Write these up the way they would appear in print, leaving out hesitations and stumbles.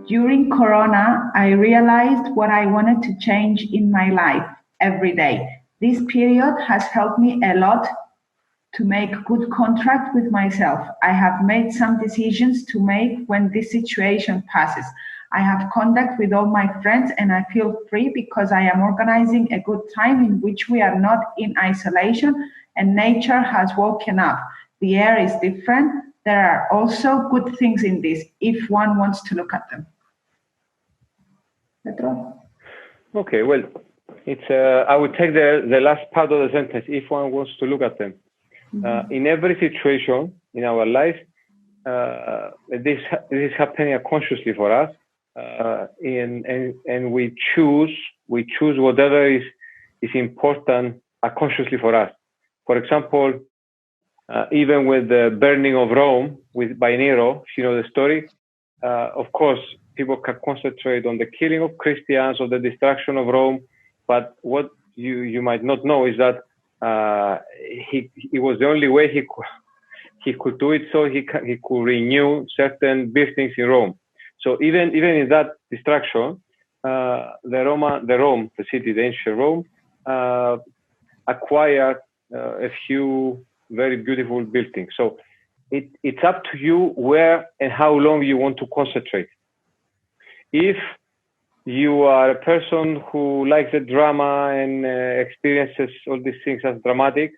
During Corona, I realized what I wanted to change in my life every day. This period has helped me a lot to make good contract with myself. I have made some decisions to make when this situation passes. I have contact with all my friends and I feel free because I am organizing a good time in which we are not in isolation and nature has woken up. The air is different. There are also good things in this if one wants to look at them. Petros? Okay, well, it's I would take the last part of the sentence, if one wants to look at them. In every situation in our life, this is happening consciously for us, and we choose whatever is important consciously for us. For example, even with the burning of Rome by Nero, if you know the story, of course, people can concentrate on the killing of Christians or the destruction of Rome, but what you might not know is that he was the only way he could do it, so he could renew certain buildings in Rome. So even in that destruction, the city, the ancient Rome, acquired a few very beautiful buildings. So it's up to you where and how long you want to concentrate. If you are a person who likes the drama and experiences all these things as dramatic,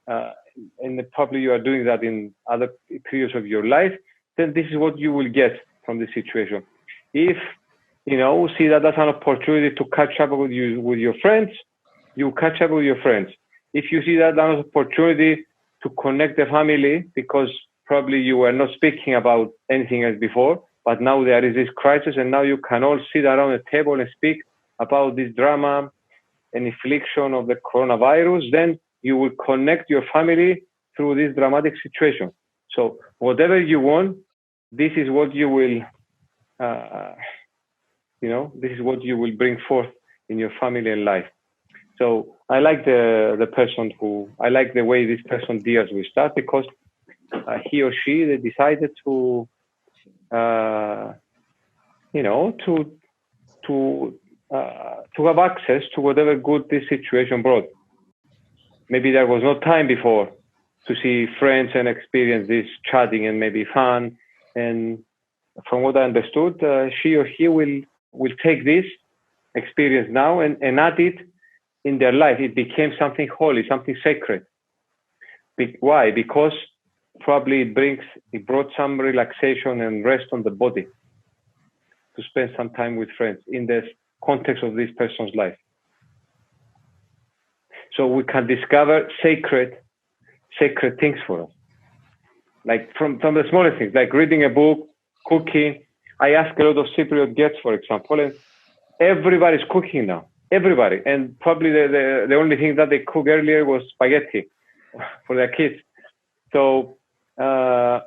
and probably you are doing that in other periods of your life, then this is what you will get from the situation. If you see that that's an opportunity to catch up with your friends, you catch up with your friends. If you see that that's an opportunity to connect the family, because probably you were not speaking about anything else before, but now there is this crisis, and now you can all sit around the table and speak about this drama and infliction of the coronavirus, then you will connect your family through this dramatic situation. So whatever you want, this is what you will, this is what you will bring forth in your family and life. So I like I like the way this person deals with that, because he or she, they decided to have access to whatever good this situation brought. Maybe there was no time before to see friends and experience this chatting and maybe fun. And from what I understood, she or he will take this experience now and add it in their life. It became something holy, something sacred. Why? Because probably it brought some relaxation and rest on the body to spend some time with friends in the context of this person's life. So we can discover sacred things for us, like from the smallest things, like reading a book, cooking. I ask a lot of Cypriot guests, for example, and everybody's cooking now. Everybody, and probably the only thing that they cooked earlier was spaghetti for their kids. So I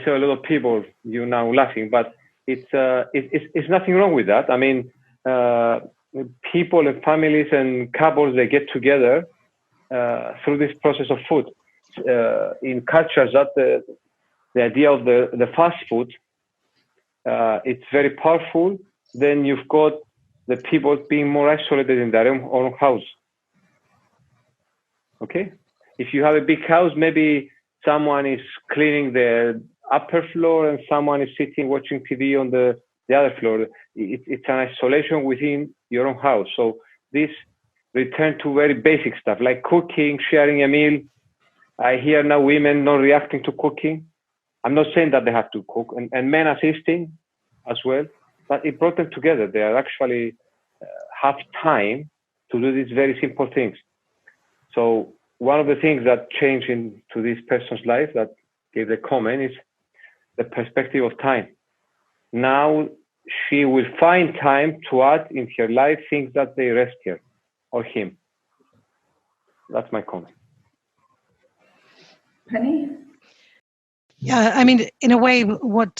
saw a lot of people now laughing, but it's nothing wrong with that. I mean, people and families and couples, they get together through this process of food. In cultures, that the idea of the fast food, it's very powerful. Then you've got the people being more isolated in their own house. Okay? If you have a big house, maybe someone is cleaning the upper floor and someone is sitting watching TV on the other floor. It's an isolation within your own house. So this return to very basic stuff like cooking, sharing a meal. I hear now women not reacting to cooking. I'm not saying that they have to cook, and men assisting as well. But it brought them together. They are actually have time to do these very simple things. So one of the things that changed into this person's life that gave the comment is the perspective of time. Now she will find time to add in her life things that they rest her or him. That's my comment. Penny? Yeah, I mean, in a way, what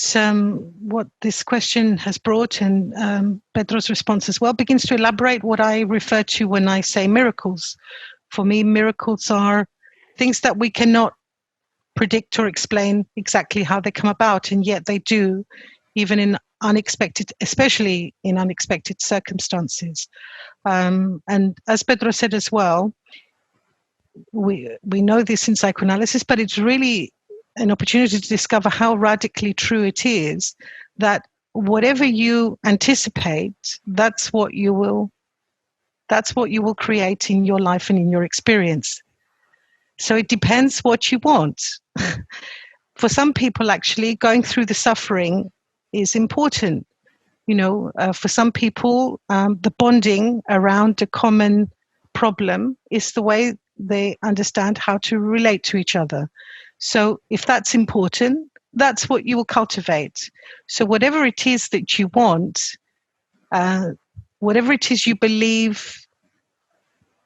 this question has brought, and Petros' response as well, begins to elaborate what I refer to when I say miracles. For me, miracles are things that we cannot predict or explain exactly how they come about, and yet they do even in unexpected, especially in unexpected circumstances. And as Petros said as well, we know this in psychoanalysis, but it's really an opportunity to discover how radically true it is that whatever you anticipate, that's what you will create in your life and in your experience. So it depends what you want. For some people, actually, going through the suffering is important. For some people, the bonding around a common problem is the way they understand how to relate to each other. So if that's important, that's what you will cultivate. So whatever it is that you want, whatever it is you believe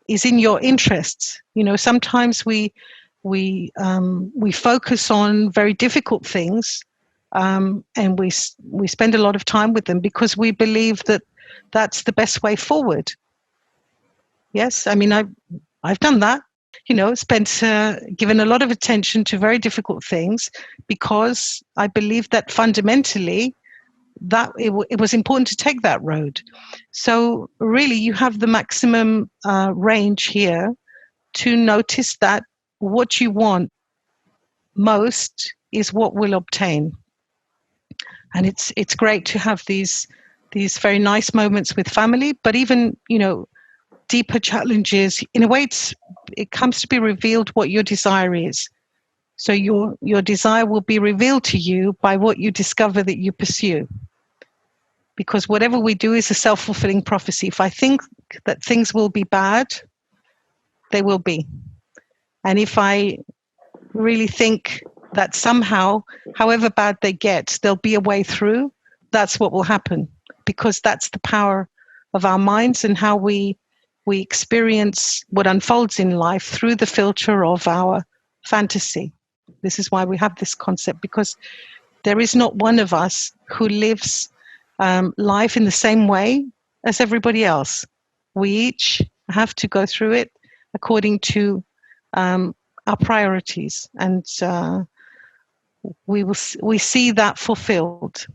is in your interests. Sometimes we focus on very difficult things, and we spend a lot of time with them because we believe that that's the best way forward. Yes, I mean I've done that. Given a lot of attention to very difficult things because I believe that fundamentally that it was important to take that road. So really you have the maximum range here to notice that what you want most is what will obtain. And it's great to have these very nice moments with family, but even, deeper challenges, in a way it comes to be revealed what your desire is. So your desire will be revealed to you by what you discover that you pursue. Because whatever we do is a self-fulfilling prophecy. If I think that things will be bad, they will be. And if I really think that somehow, however bad they get, there'll be a way through, that's what will happen. Because that's the power of our minds and how we experience what unfolds in life through the filter of our fantasy. This is why we have this concept, because there is not one of us who lives life in the same way as everybody else. We each have to go through it according to our priorities, and we see that fulfilled.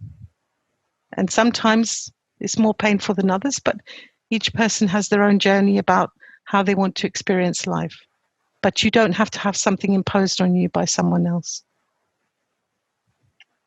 And sometimes it's more painful than others, but each person has their own journey about how they want to experience life. But you don't have to have something imposed on you by someone else.